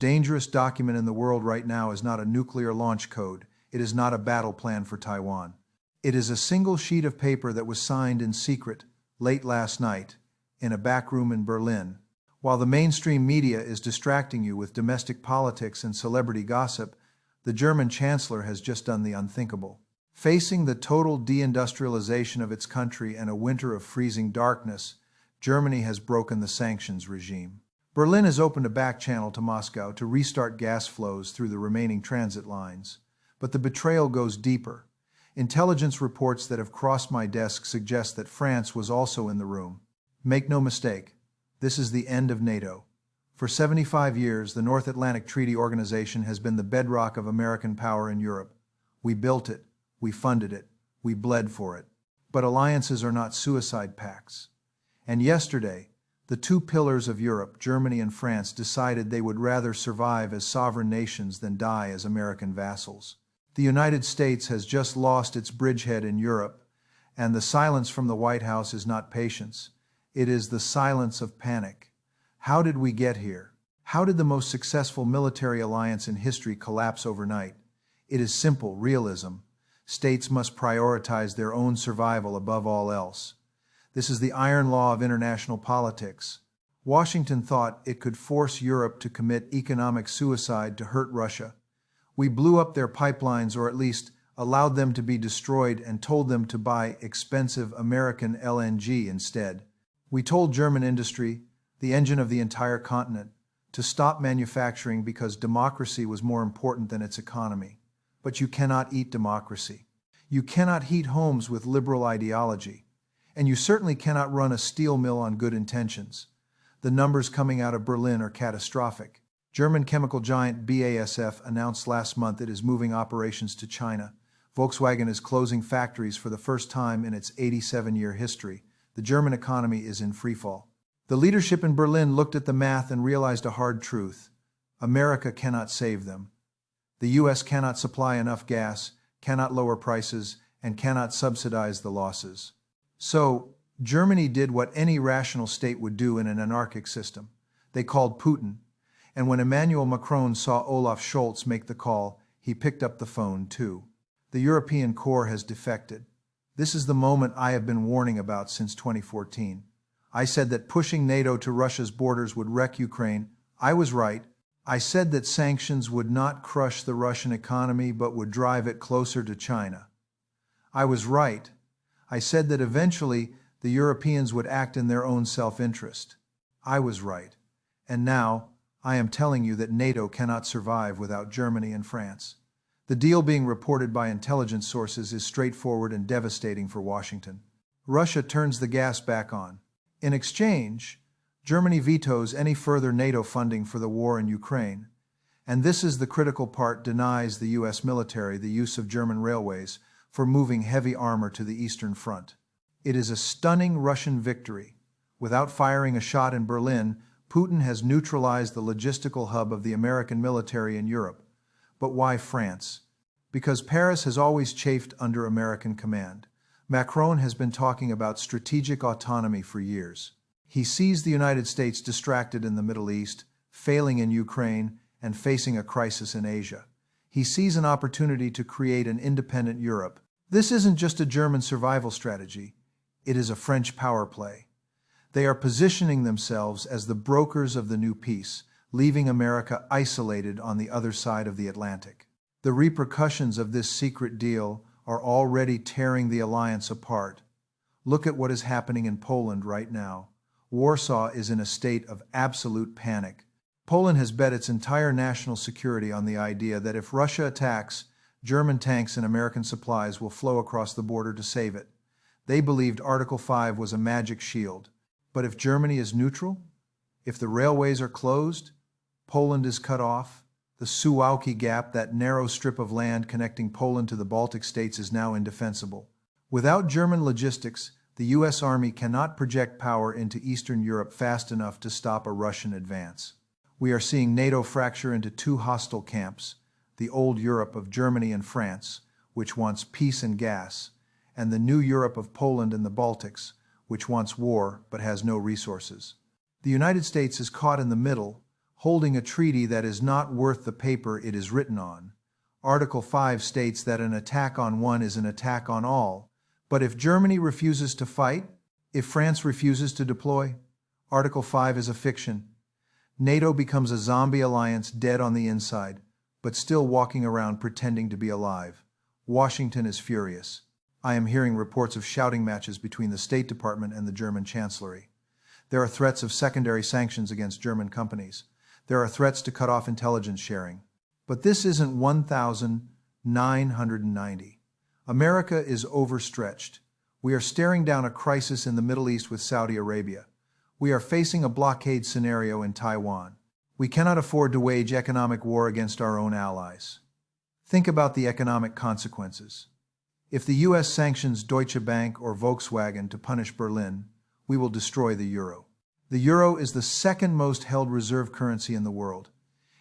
dangerous document in the world right now is not a nuclear launch code. It is not a battle plan for Taiwan. It is a single sheet of paper that was signed in secret, late last night, in a back room in Berlin. While the mainstream media is distracting you with domestic politics and celebrity gossip, the German Chancellor has just done the unthinkable. Facing the total deindustrialization of its country and a winter of freezing darkness, Germany has broken the sanctions regime. Berlin has opened a back channel to Moscow to restart gas flows through the remaining transit lines. But the betrayal goes deeper. Intelligence reports that have crossed my desk suggest that France was also in the room. Make no mistake, this is the end of NATO. For 75 years, the North Atlantic Treaty Organization has been the bedrock of American power in Europe. We built it, we funded it, we bled for it. But alliances are not suicide pacts. And yesterday, the two pillars of Europe, Germany and France, decided they would rather survive as sovereign nations than die as American vassals. The United States has just lost its bridgehead in Europe, and the silence from the White House is not patience. It is the silence of panic. How did we get here? How did the most successful military alliance in history collapse overnight? It is simple realism. States must prioritize their own survival above all else. This is the iron law of international politics. Washington thought it could force Europe to commit economic suicide to hurt Russia. We blew up their pipelines, or at least allowed them to be destroyed, and told them to buy expensive American LNG instead. We told German industry, the engine of the entire continent, to stop manufacturing because democracy was more important than its economy. But you cannot eat democracy. You cannot heat homes with liberal ideology. And you certainly cannot run a steel mill on good intentions. The numbers coming out of Berlin are catastrophic. German chemical giant BASF announced last month it is moving operations to China. Volkswagen is closing factories for the first time in its 87-year history. The German economy is in freefall. The leadership in Berlin looked at the math and realized a hard truth. America cannot save them. The U.S. cannot supply enough gas, cannot lower prices, and cannot subsidize the losses. So, Germany did what any rational state would do in an anarchic system. They called Putin. And when Emmanuel Macron saw Olaf Scholz make the call, he picked up the phone too. The European core has defected. This is the moment I have been warning about since 2014. I said that pushing NATO to Russia's borders would wreck Ukraine. I was right. I said that sanctions would not crush the Russian economy but would drive it closer to China. I was right. I said that eventually the Europeans would act in their own self-interest. I was right. And now, I am telling you that NATO cannot survive without Germany and France. The deal being reported by intelligence sources is straightforward and devastating for Washington. Russia turns the gas back on. In exchange, Germany vetoes any further NATO funding for the war in Ukraine. And this is the critical part: denies the U.S. military the use of German railways for moving heavy armor to the Eastern Front. It is a stunning Russian victory. Without firing a shot in Berlin, Putin has neutralized the logistical hub of the American military in Europe. But why France? Because Paris has always chafed under American command. Macron has been talking about strategic autonomy for years. He sees the United States distracted in the Middle East, failing in Ukraine, and facing a crisis in Asia. He sees an opportunity to create an independent Europe. This isn't just a German survival strategy. It is a French power play. They are positioning themselves as the brokers of the new peace, leaving America isolated on the other side of the Atlantic. The repercussions of this secret deal are already tearing the alliance apart. Look at what is happening in Poland right now. Warsaw is in a state of absolute panic. Poland has bet its entire national security on the idea that if Russia attacks, German tanks and American supplies will flow across the border to save it. They believed Article 5 was a magic shield. But if Germany is neutral, if the railways are closed, Poland is cut off, the Suwałki Gap, that narrow strip of land connecting Poland to the Baltic states, is now indefensible. Without German logistics, the U.S. Army cannot project power into Eastern Europe fast enough to stop a Russian advance. We are seeing NATO fracture into two hostile camps: the old Europe of Germany and France, which wants peace and gas, and the new Europe of Poland and the Baltics, which wants war but has no resources. The United States is caught in the middle, holding a treaty that is not worth the paper it is written on. Article 5 states that an attack on one is an attack on all. But if Germany refuses to fight, if France refuses to deploy, Article 5 is a fiction. NATO becomes a zombie alliance dead on the inside, but still walking around pretending to be alive. Washington is furious. I am hearing reports of shouting matches between the State Department and the German Chancellery. There are threats of secondary sanctions against German companies. There are threats to cut off intelligence sharing. But this isn't 1,990. America is overstretched. We are staring down a crisis in the Middle East with Saudi Arabia. We are facing a blockade scenario in Taiwan. We cannot afford to wage economic war against our own allies. Think about the economic consequences. If the U.S. sanctions Deutsche Bank or Volkswagen to punish Berlin, we will destroy the euro. The euro is the second most held reserve currency in the world.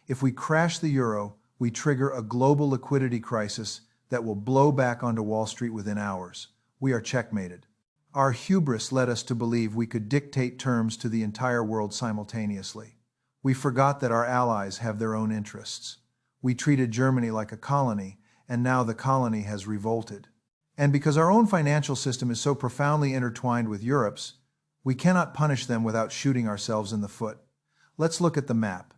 If we crash the euro, we trigger a global liquidity crisis that will blow back onto Wall Street within hours. We are checkmated. Our hubris led us to believe we could dictate terms to the entire world simultaneously. We forgot that our allies have their own interests. We treated Germany like a colony, and now the colony has revolted. And because our own financial system is so profoundly intertwined with Europe's, we cannot punish them without shooting ourselves in the foot. Let's look at the map.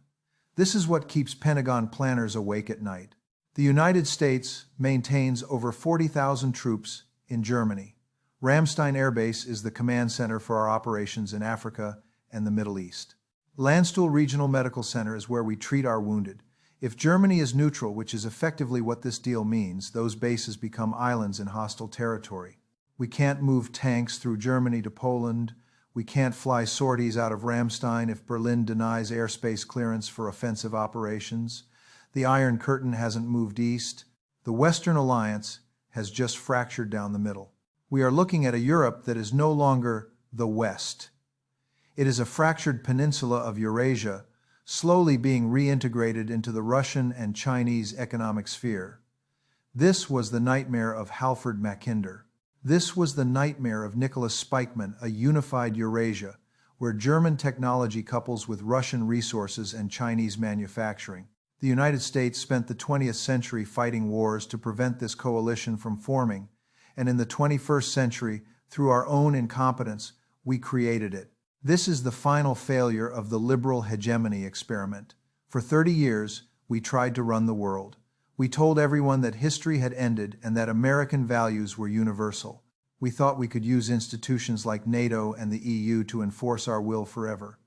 This is what keeps Pentagon planners awake at night. The United States maintains over 40,000 troops in Germany. Ramstein Air Base is the command center for our operations in Africa and the Middle East. Landstuhl Regional Medical Center is where we treat our wounded. If Germany is neutral, which is effectively what this deal means, those bases become islands in hostile territory. We can't move tanks through Germany to Poland. We can't fly sorties out of Ramstein if Berlin denies airspace clearance for offensive operations. The Iron Curtain hasn't moved east. The Western Alliance has just fractured down the middle. We are looking at a Europe that is no longer the West. It is a fractured peninsula of Eurasia, slowly being reintegrated into the Russian and Chinese economic sphere. This was the nightmare of Halford Mackinder. This was the nightmare of Nicholas Spykman, a unified Eurasia, where German technology couples with Russian resources and Chinese manufacturing. The United States spent the 20th century fighting wars to prevent this coalition from forming, and in the 21st century, through our own incompetence, we created it. This is the final failure of the liberal hegemony experiment. For 30 years, we tried to run the world. We told everyone that history had ended and that American values were universal. We thought we could use institutions like NATO and the EU to enforce our will forever.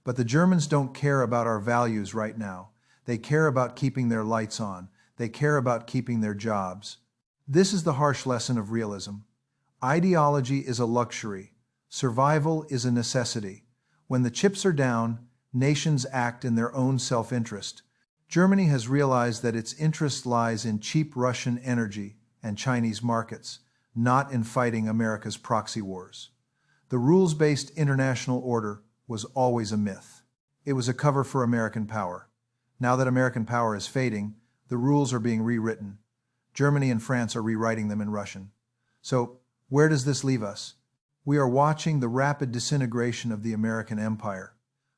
But the Germans don't care about our values right now. They care about keeping their lights on. They care about keeping their jobs. This is the harsh lesson of realism. Ideology is a luxury. Survival is a necessity. When the chips are down, nations act in their own self-interest. Germany has realized that its interest lies in cheap Russian energy and Chinese markets, not in fighting America's proxy wars. The rules-based international order was always a myth. It was a cover for American power. Now that American power is fading, the rules are being rewritten. Germany and France are rewriting them in Russian. So, where does this leave us? We are watching the rapid disintegration of the American empire.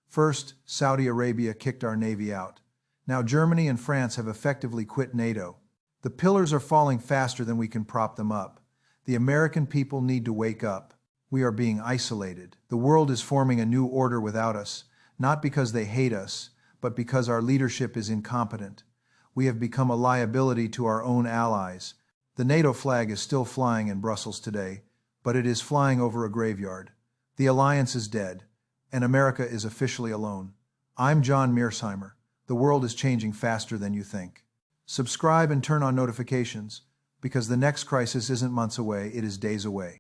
First, Saudi Arabia kicked our navy out. Now Germany and France have effectively quit NATO. The pillars are falling faster than we can prop them up. The American people need to wake up. We are being isolated. The world is forming a new order without us, not because they hate us, but because our leadership is incompetent. We have become a liability to our own allies. The NATO flag is still flying in Brussels today, but it is flying over a graveyard. The alliance is dead, and America is officially alone. I'm John Mearsheimer. The world is changing faster than you think. Subscribe and turn on notifications, because the next crisis isn't months away, it is days away.